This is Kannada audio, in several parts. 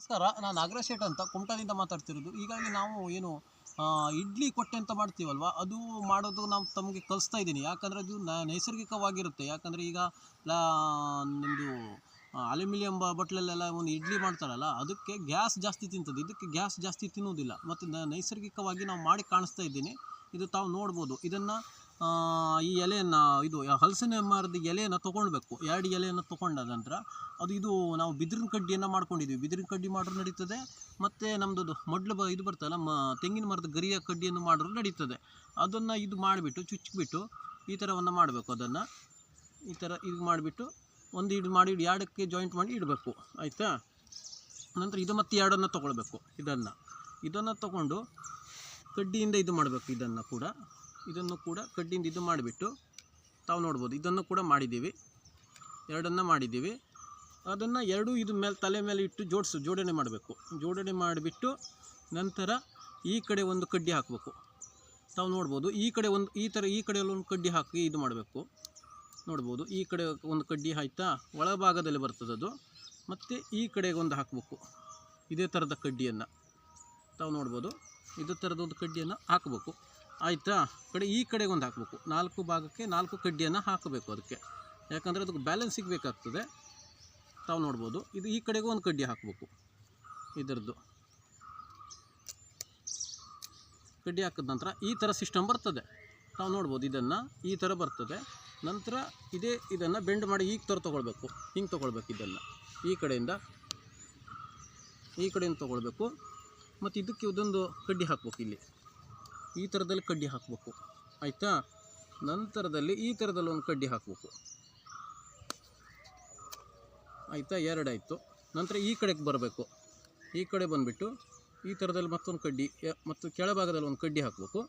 ನಮಸ್ಕಾರ, ನಾನು ನಾಗರಾಜ್ ಶೇಟ್ ಅಂತ ಕುಮಟಾದಿಂದ ಮಾತಾಡ್ತಿರೋದು. ಈಗಾಗಲೇ ನಾವು ಏನು ಇಡ್ಲಿ ಕೊಟ್ಟೆ ಅಂತ ಮಾಡ್ತೀವಲ್ವ, ಅದು ಮಾಡೋದು ನಾವು ತಮಗೆ ಕಲಿಸ್ತಾ ಇದ್ದೀನಿ. ಯಾಕಂದರೆ ಅದು ನೈಸರ್ಗಿಕವಾಗಿರುತ್ತೆ. ಯಾಕಂದರೆ ಈಗ ನಿಮ್ಮದು ಅಲ್ಯೂಮಿನಿಯಂ ಬಟ್ಲಲ್ಲೆಲ್ಲ ಒಂದು ಇಡ್ಲಿ ಮಾಡ್ತಾರಲ್ಲ, ಅದಕ್ಕೆ ಗ್ಯಾಸ್ ಜಾಸ್ತಿ ತಿಂತದೆ. ಇದಕ್ಕೆ ಗ್ಯಾಸ್ ಜಾಸ್ತಿ ತಿನ್ನುವುದಿಲ್ಲ. ಮತ್ತು ನೈಸರ್ಗಿಕವಾಗಿ ನಾವು ಮಾಡಿ ಕಾಣಿಸ್ತಾ ಇದ್ದೀನಿ. ಇದು ತಾವು ನೋಡ್ಬೋದು. ಇದನ್ನು ಈ ಎಲೆಯನ್ನು, ಇದು ಹಲಸಿನ ಮರದ ಎಲೆಯನ್ನು ತೊಗೊಳ್ಬೇಕು. 2 ಎಲೆಯನ್ನು ತೊಗೊಂಡ ನಂತರ ಇದು ನಾವು ಬಿದಿರಿನ ಕಡ್ಡಿಯನ್ನು ಮಾಡ್ಕೊಂಡಿದ್ದೀವಿ. ಬಿದಿರಿನ ಕಡ್ಡಿ ಮಾಡಿದ್ರು ನಡೀತದೆ, ಮತ್ತು ನಮ್ಮದು ಇದು ಬರ್ತಲ್ಲ, ತೆಂಗಿನ ಮರದ ಗರಿಯ ಕಡ್ಡಿಯನ್ನು ಮಾಡಿದ್ರು ನಡೀತದೆ. ಅದನ್ನು ಇದು ಮಾಡಿಬಿಟ್ಟು ಚುಚ್ಚಿಬಿಟ್ಟು ಈ ಥರವನ್ನು ಮಾಡಬೇಕು. ಅದನ್ನು ಈ ಥರ ಇದು ಮಾಡಿಬಿಟ್ಟು ಒಂದು ಇದು ಮಾಡಿ 2ಕ್ಕೆ ಜಾಯಿಂಟ್ ಮಾಡಿ ಇಡಬೇಕು, ಆಯಿತಾ. ನಂತರ ಇದು ಮತ್ತು 2ಅನ್ನು ತೊಗೊಳ್ಬೇಕು. ಇದನ್ನು ತೊಗೊಂಡು ಕಡ್ಡಿಯಿಂದ ಇದು ಮಾಡಬೇಕು. ಇದನ್ನು ಕೂಡ ಕಡ್ಡಿಯಿಂದ ಇದು ಮಾಡಿಬಿಟ್ಟು ತಾವು ನೋಡ್ಬೋದು. ಇದನ್ನು ಕೂಡ ಮಾಡಿದ್ದೀವಿ, 2ಅನ್ನು ಮಾಡಿದ್ದೀವಿ. ಅದನ್ನು 2 ಇದು ಮೇಲೆ ತಲೆ ಮೇಲೆ ಇಟ್ಟು ಜೋಡಣೆ ಮಾಡಬೇಕು. ಜೋಡಣೆ ಮಾಡಿಬಿಟ್ಟು ನಂತರ ಈ ಕಡೆ ಒಂದು ಕಡ್ಡಿ ಹಾಕಬೇಕು. ತಾವು ನೋಡ್ಬೋದು. ಈ ಕಡೆ ಒಂದು ಈ ಕಡೆಯಲ್ಲಿ ಒಂದು ಕಡ್ಡಿ ಹಾಕಿ ಇದು ಮಾಡಬೇಕು. ನೋಡ್ಬೋದು, ಈ ಕಡೆ ಒಂದು ಕಡ್ಡಿ ಆಯಿತಾ, ಒಳಭಾಗದಲ್ಲಿ ಬರ್ತದೆ ಅದು. ಮತ್ತು ಈ ಕಡೆಗೆ ಒಂದು ಹಾಕಬೇಕು, ಇದೇ ಥರದ ಕಡ್ಡಿಯನ್ನು ತಾವು ನೋಡ್ಬೋದು. ಇದೇ ಥರದ ಒಂದು ಕಡ್ಡಿಯನ್ನು ಹಾಕಬೇಕು, ಆಯಿತಾ. ಈ ಕಡೆಗೆ ಒಂದು ಹಾಕಬೇಕು. 4 ಭಾಗಕ್ಕೆ 4 ಕಡ್ಡಿಯನ್ನು ಹಾಕಬೇಕು ಅದಕ್ಕೆ. ಯಾಕಂದರೆ ಅದಕ್ಕೆ ಬ್ಯಾಲೆನ್ಸ್ ಸಿಗಬೇಕಾಗ್ತದೆ. ತಾವು ನೋಡ್ಬೋದು. ಇದು ಈ ಕಡೆಗೂ ಒಂದು ಕಡ್ಡಿ ಹಾಕಬೇಕು. ಇದರದ್ದು ಕಡ್ಡಿ ಹಾಕಿದ ನಂತರ ಈ ಥರ ಸಿಸ್ಟಮ್ ಬರ್ತದೆ. ತಾವು ನೋಡ್ಬೋದು. ಇದನ್ನು ಈ ಥರ ಬರ್ತದೆ. ನಂತರ ಇದನ್ನು ಬೆಂಡ್ ಮಾಡಿ ಈ ಥರ ತೊಗೊಳ್ಬೇಕು. ಹಿಂಗೆ ತೊಗೊಳ್ಬೇಕು. ಇದನ್ನು ಈ ಕಡೆಯಿಂದ ತೊಗೊಳ್ಬೇಕು. ಮತ್ತು ಇದಕ್ಕೆ ಇದೊಂದು ಕಡ್ಡಿ ಹಾಕ್ಬೇಕು. ಇಲ್ಲಿ ಈ ಥರದಲ್ಲಿ ಕಡ್ಡಿ ಹಾಕಬೇಕು, ಆಯಿತಾ. ನಂತರದಲ್ಲಿ ಈ ಥರದಲ್ಲಿ ಒಂದು ಕಡ್ಡಿ ಹಾಕಬೇಕು, ಆಯಿತಾ. 2 ಆಯಿತು. ನಂತರ ಈ ಕಡೆಗೆ ಬರಬೇಕು. ಈ ಕಡೆ ಬಂದುಬಿಟ್ಟು ಈ ಥರದಲ್ಲಿ ಮತ್ತೊಂದು ಕಡ್ಡಿ ಮತ್ತು ಕೆಳಭಾಗದಲ್ಲಿ ಒಂದು ಕಡ್ಡಿ ಹಾಕಬೇಕು.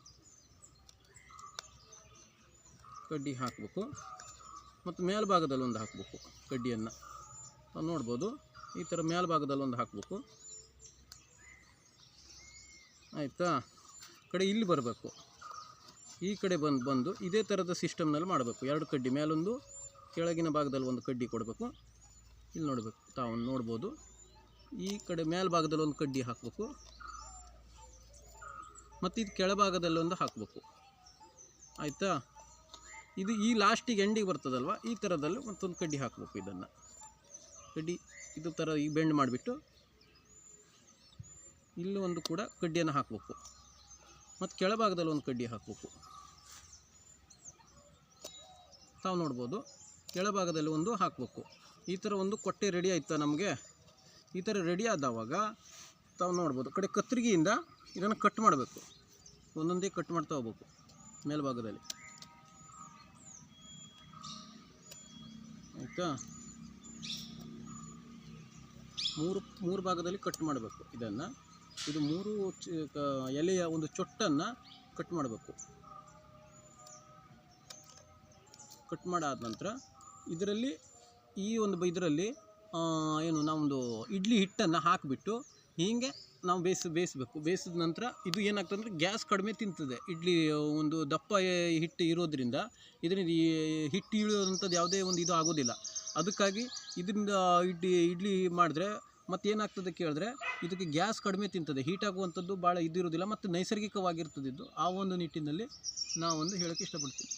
ಮತ್ತು ಮೇಲ್ಭಾಗದಲ್ಲಿ ಒಂದು ಹಾಕಬೇಕು ಕಡ್ಡಿಯನ್ನು. ನೋಡ್ಬೋದು. ಈ ಥರ ಮೇಲ್ಭಾಗದಲ್ಲಿ ಒಂದು ಹಾಕಬೇಕು, ಆಯಿತಾ. ಇಲ್ಲಿ ಬರಬೇಕು. ಈ ಕಡೆ ಬಂದು ಇದೇ ಥರದ ಸಿಸ್ಟಮ್ನಲ್ಲಿ ಮಾಡಬೇಕು. 2 ಕಡ್ಡಿ ಮೇಲೊಂದು, ಕೆಳಗಿನ ಭಾಗದಲ್ಲಿ ಒಂದು ಕಡ್ಡಿ ಕೊಡಬೇಕು. ಇಲ್ಲಿ ನೋಡಬೇಕು. ತಾವು ನೋಡ್ಬೋದು. ಈ ಕಡೆ ಮೇಲ್ಭಾಗದಲ್ಲಿ ಒಂದು ಕಡ್ಡಿ ಹಾಕಬೇಕು, ಮತ್ತು ಇದು ಕೆಳಭಾಗದಲ್ಲಿ ಒಂದು ಹಾಕಬೇಕು, ಆಯಿತಾ. ಈ ಲಾಸ್ಟಿಗೆ ಎಂಡಿಗೆ ಬರ್ತದಲ್ವ, ಈ ಥರದಲ್ಲಿ ಮತ್ತೊಂದು ಕಡ್ಡಿ ಹಾಕಬೇಕು. ಇದನ್ನು ಇದು ಥರ ಈ ಬೆಂಡ್ ಮಾಡಿಬಿಟ್ಟು ಇಲ್ಲಿ ಒಂದು ಕೂಡ ಕಡ್ಡಿಯನ್ನು ಹಾಕಬೇಕು, ಮತ್ತು ಕೆಳಭಾಗದಲ್ಲಿ ಒಂದು ಕಡ್ಡಿ ಹಾಕಬೇಕು. ತಾವು ನೋಡ್ಬೋದು. ಕೆಳಭಾಗದಲ್ಲಿ ಒಂದು ಹಾಕಬೇಕು. ಈ ಥರ ಒಂದು ಕೊಟ್ಟೆ ರೆಡಿ ಆಯಿತಾ ನಮಗೆ. ಈ ಥರ ರೆಡಿ ಆದವಾಗ ತಾವು ನೋಡ್ಬೋದು. ಕತ್ತರಿಗೆಯಿಂದ ಇದನ್ನು ಕಟ್ ಮಾಡಬೇಕು. ಒಂದೊಂದೇ ಕಟ್ ಮಾಡ್ತಾ ಹೋಗ್ಬೇಕು ಮೇಲ್ಭಾಗದಲ್ಲಿ, ಆಯಿತಾ. 3 ಭಾಗದಲ್ಲಿ ಕಟ್ ಮಾಡಬೇಕು. ಇದು 3 ಎಲೆಯ ಒಂದು ಚೊಟ್ಟನ್ನು ಕಟ್ ಮಾಡಬೇಕು. ಕಟ್ ಮಾಡಾದ ನಂತರ ಇದರಲ್ಲಿ ಏನು ನಾವೊಂದು ಇಡ್ಲಿ ಹಿಟ್ಟನ್ನು ಹಾಕಿಬಿಟ್ಟು ಹೀಗೆ ನಾವು ಬೇಯಿಸಬೇಕು. ಬೇಯಿಸಿದ ನಂತರ ಇದು ಏನಾಗ್ತದೆ ಅಂದರೆ ಗ್ಯಾಸ್ ಕಡಿಮೆ ತಿಂತದೆ. ಇಡ್ಲಿ ಒಂದು ದಪ್ಪ ಹಿಟ್ಟು ಇರೋದ್ರಿಂದ ಇದರಿಂದ ಹಿಟ್ಟು ಇಳಿಯೋದಂಥದ್ದು ಯಾವುದೇ ಒಂದು ಇದು ಆಗೋದಿಲ್ಲ. ಅದಕ್ಕಾಗಿ ಇದರಿಂದ ಇಡ್ಲಿ ಮಾಡಿದ್ರೆ ಮತ್ತೇನಾಗ್ತದೆ ಕೇಳಿದ್ರೆ ಇದಕ್ಕೆ ಗ್ಯಾಸ್ ಕಡಿಮೆ ತಿಂತದೆ. ಹೀಟ್ ಆಗುವಂಥದ್ದು ಭಾಳ ಇದಿರೋದಿಲ್ಲ, ಮತ್ತು ನೈಸರ್ಗಿಕವಾಗಿರ್ತದೆ ಇದು. ಆ ಒಂದು ನಿಟ್ಟಿನಲ್ಲಿ ನಾವೊಂದು ಹೇಳೋಕ್ಕೆ ಇಷ್ಟಪಡ್ತೀನಿ.